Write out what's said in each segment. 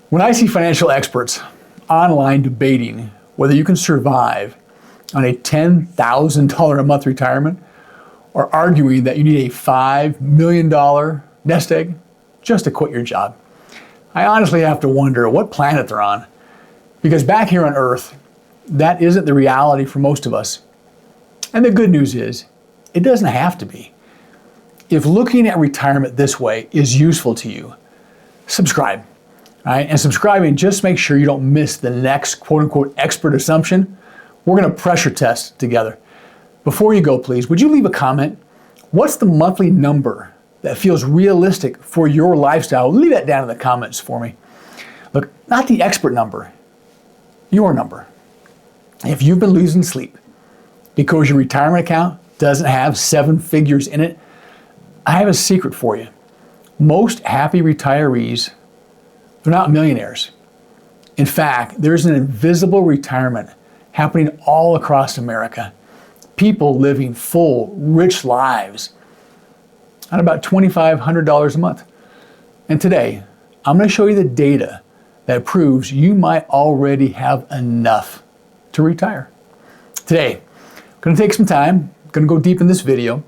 When I see financial experts online debating whether you can survive on a $10,000 a month retirement or arguing that you need a $5 million nest egg just to quit your job, I honestly have to wonder what planet they're on. Because back here on Earth, that isn't the reality for most of us. And the good news is, it doesn't have to be. If looking at retirement this way is useful to you, subscribe. Right? And subscribing, just make sure you don't miss the next quote-unquote expert assumption. We're going to pressure test together. Before you go, please, would you leave a comment? What's the monthly number that feels realistic for your lifestyle? Leave that down in the comments for me. Look, not the expert number, your number. If you've been losing sleep because your retirement account doesn't have 7 figures in it, I have a secret for you. Most happy retirees, they're not millionaires. In fact, there's an invisible retirement happening all across America. People living full, rich lives on about $2,500 a month. And today, I'm going to show you the data that proves you might already have enough to retire. Today, I'm going to take some time, I'm going to go deep in this video.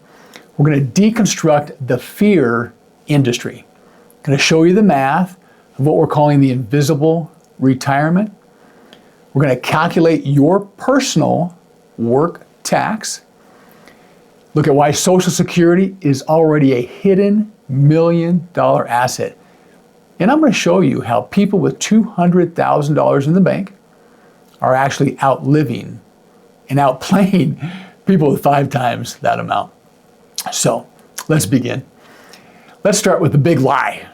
We're going to deconstruct the fear industry. I'm going to show you the math of what we're calling the invisible retirement. We're going to calculate your personal work tax. Look at why Social Security is already a hidden $1 million asset. And I'm going to show you how people with $200,000 in the bank are actually outliving and outplaying people with 5 times that amount. So let's begin. Let's start with the big lie.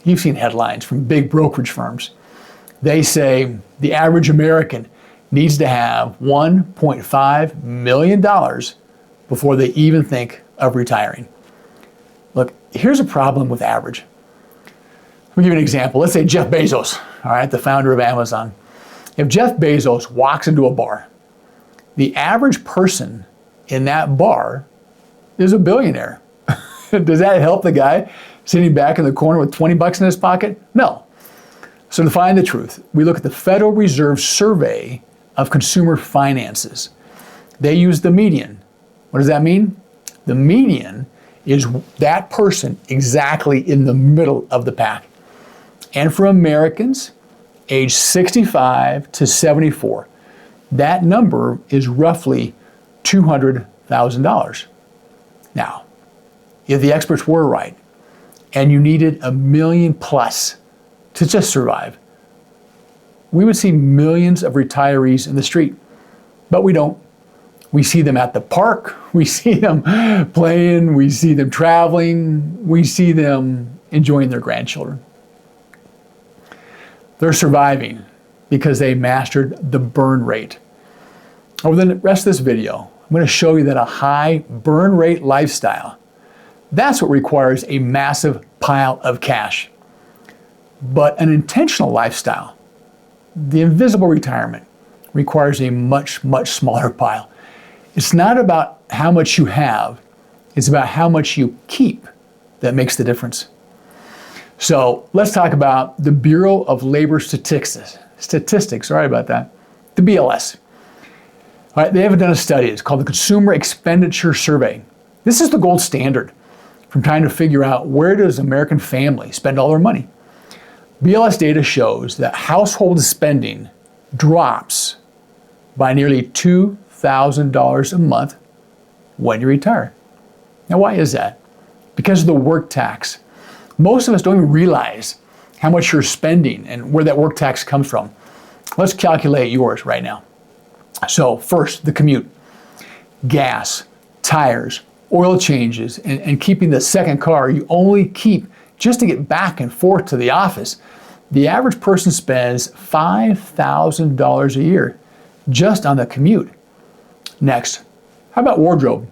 You've seen headlines from big brokerage firms. They say the average American needs to have $1.5 million before they even think of retiring. Look, here's a problem with average. Let me give you an example. Let's say Jeff Bezos, all right, the founder of Amazon. If Jeff Bezos walks into a bar, the average person in that bar is a billionaire. Does that help the guy sitting back in the corner with 20 bucks in his pocket? No. So to find the truth, we look at the Federal Reserve Survey of Consumer Finances. They use the median. What does that mean? The median is that person exactly in the middle of the pack. And for Americans age 65 to 74, that number is roughly $200,000. Now, if the experts were right, and you needed $1 million plus to just survive, we would see millions of retirees in the street. But we don't. We see them at the park, we see them playing, we see them traveling, we see them enjoying their grandchildren. They're surviving because they mastered the burn rate. Over the rest of this video, I'm going to show you that a high burn rate lifestyle, that's what requires a massive pile of cash. But an intentional lifestyle, the invisible retirement, requires a much, much smaller pile. It's not about how much you have, it's about how much you keep that makes the difference. So let's talk about the Bureau of Labor Statistics, sorry about that, the BLS. All right, they have done a study, it's called the Consumer Expenditure Survey. This is the gold standard from trying to figure out where does American families spend all their money. BLS data shows that household spending drops by nearly $2,000 a month when you retire. Now, why is that? Because of the work tax. Most of us don't even realize how much you're spending and where that work tax comes from. Let's calculate yours right now. So first, the commute, gas, tires, oil changes, and keeping the second car you only keep just to get back and forth to the office. The average person spends $5,000 a year just on the commute. Next, how about wardrobe?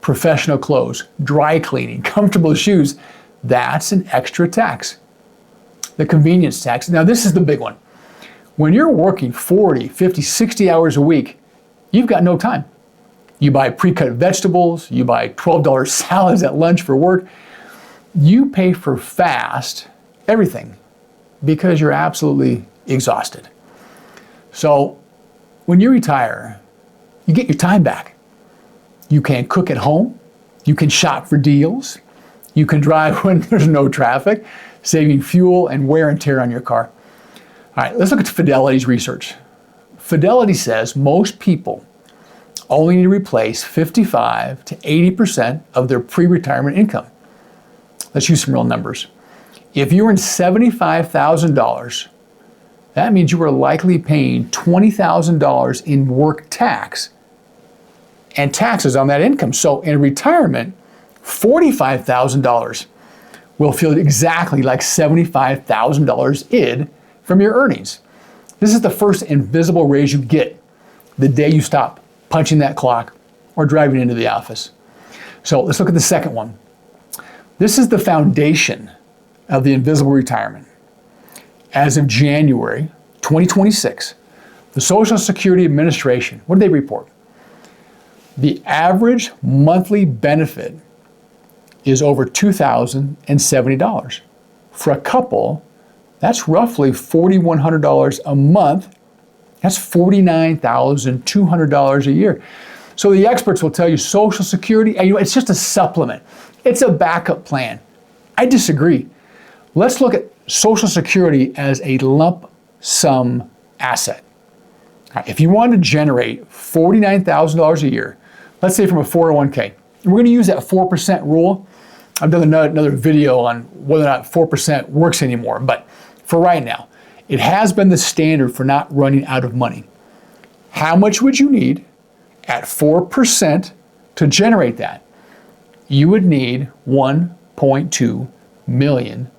Professional clothes, dry cleaning, comfortable shoes. That's an extra tax. The convenience tax. Now this is the big one. When you're working 40, 50, 60 hours a week, you've got no time. You buy pre-cut vegetables, you buy $12 salads at lunch for work. You pay for fast everything. because you're absolutely exhausted. So when you retire, you get your time back. You can cook at home. You can shop for deals. You can drive when there's no traffic, saving fuel and wear and tear on your car. All right, let's look at Fidelity's research. Fidelity says most people only need to replace 55 to 80% of their pre-retirement income. Let's use some real numbers. If you earn $75,000, that means you are likely paying $20,000 in work tax and taxes on that income. So in retirement, $45,000 will feel exactly like $75,000 id from your earnings. This is the first invisible raise you get the day you stop punching that clock or driving into the office. So let's look at the second one. This is the foundation of the invisible retirement. As of January 2026, the Social Security Administration, what did they report? The average monthly benefit is over $2,070. For a couple, that's roughly $4,100 a month. That's $49,200 a year. So the experts will tell you Social Security, it's just a supplement. It's a backup plan. I disagree. Let's look at Social Security as a lump sum asset. If you want to generate $49,000 a year, let's say from a 401k, we're going to use that 4% rule. I've done another video on whether or not 4% works anymore, but for right now, it has been the standard for not running out of money. How much would you need at 4% to generate that? You would need $1.2 million.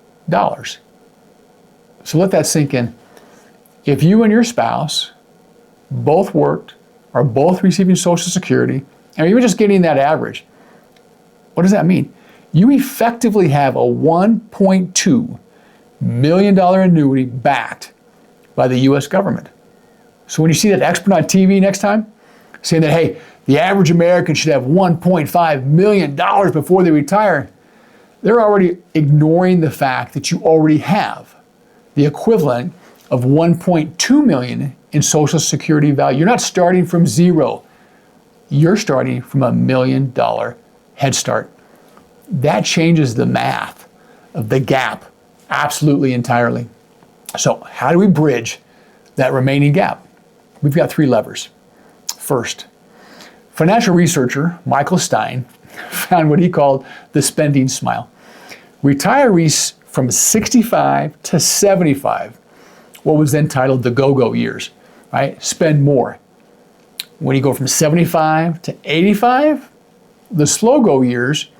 So let that sink in. If you and your spouse both worked, are both receiving Social Security, and even just getting that average, what does that mean? You effectively have a $1.2 million annuity backed by the US government. So when you see that expert on TV next time saying that, hey, the average American should have $1.5 million before they retire, they're already ignoring the fact that you already have the equivalent of $1.2 million in Social Security value. You're not starting from zero. You're starting from $1 million head start. That changes the math of the gap absolutely entirely. So how do we bridge that remaining gap? We've got three levers. First, financial researcher Michael Stein found what he called the spending smile. Retirees from 65 to 75, what was then titled the go-go years, right? Spend more. When you go from 75 to 85, the slow-go years,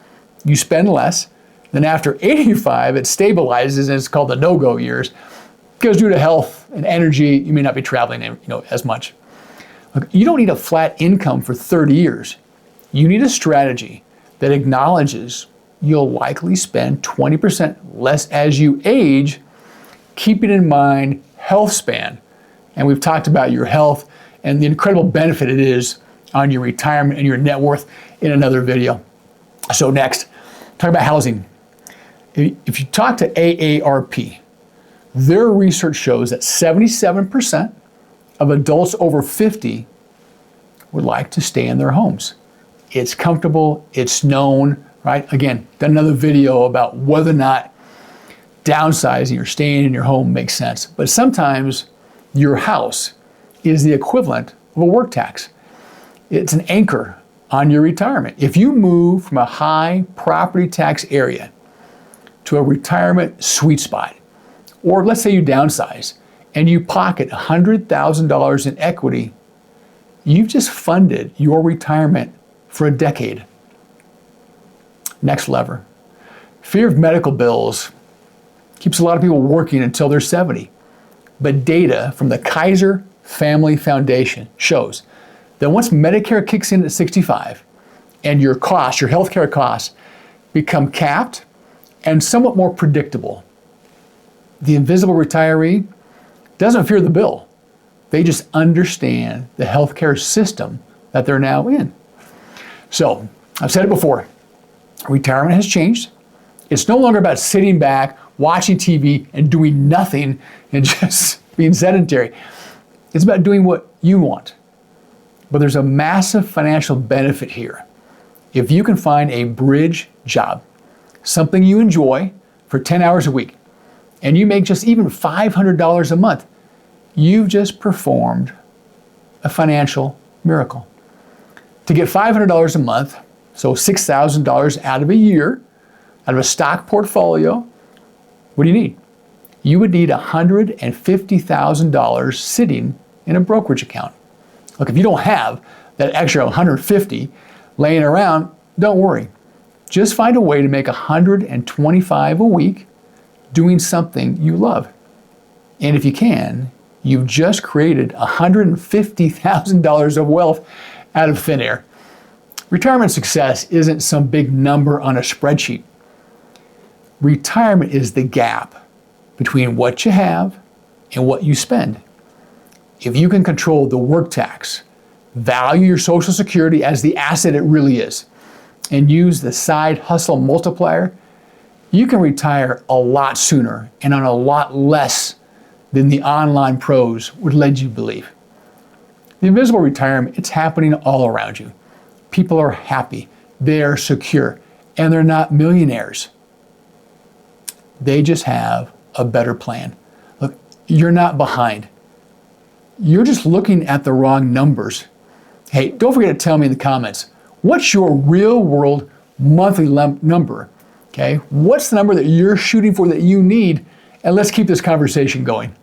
you spend less. Then after 85, it stabilizes and it's called the no-go years. Because due to health and energy, you may not be traveling as much. Look, you don't need a flat income for 30 years. You need a strategy that acknowledges you'll likely spend 20% less as you age, keeping in mind health span. And we've talked about your health and the incredible benefit it is on your retirement and your net worth in another video. So next, talk about housing. If you talk to AARP, their research shows that 77% of adults over 50 would like to stay in their homes. It's comfortable, it's known, right? Again, done another video about whether or not downsizing or staying in your home makes sense. But sometimes your house is the equivalent of a work tax. It's an anchor on your retirement. If you move from a high property tax area to a retirement sweet spot, or let's say you downsize and you pocket $100,000 in equity, you've just funded your retirement for a decade. Next lever. Fear of medical bills keeps a lot of people working until they're 70. But data from the Kaiser Family Foundation shows that once Medicare kicks in at 65 and your costs, your healthcare costs, become capped and somewhat more predictable, the invisible retiree doesn't fear the bill. They just understand the healthcare system that they're now in. So, I've said it before, retirement has changed. It's no longer about sitting back watching TV and doing nothing and just being sedentary. It's about doing what you want. But there's a massive financial benefit here. If you can find a bridge job, something you enjoy for 10 hours a week, and you make just even $500 a month, you've just performed a financial miracle. To get $500 a month, so $6,000 out of a year, out of a stock portfolio, what do you need? You would need $150,000 sitting in a brokerage account. Look, if you don't have that extra 150 laying around, don't worry. Just find a way to make $125 a week doing something you love. And if you can, you've just created $150,000 of wealth out of thin air. Retirement success isn't some big number on a spreadsheet. Retirement is the gap between what you have and what you spend. If you can control the work tax, value your Social Security as the asset it really is, and use the side hustle multiplier, you can retire a lot sooner and on a lot less than the online pros would lead you believe. The invisible retirement, it's happening all around you. People are happy, they are secure, and they're not millionaires. They just have a better plan. Look, you're not behind. You're just looking at the wrong numbers. Hey, don't forget to tell me in the comments, what's your real world monthly number? Okay, what's the number that you're shooting for that you need? And let's keep this conversation going.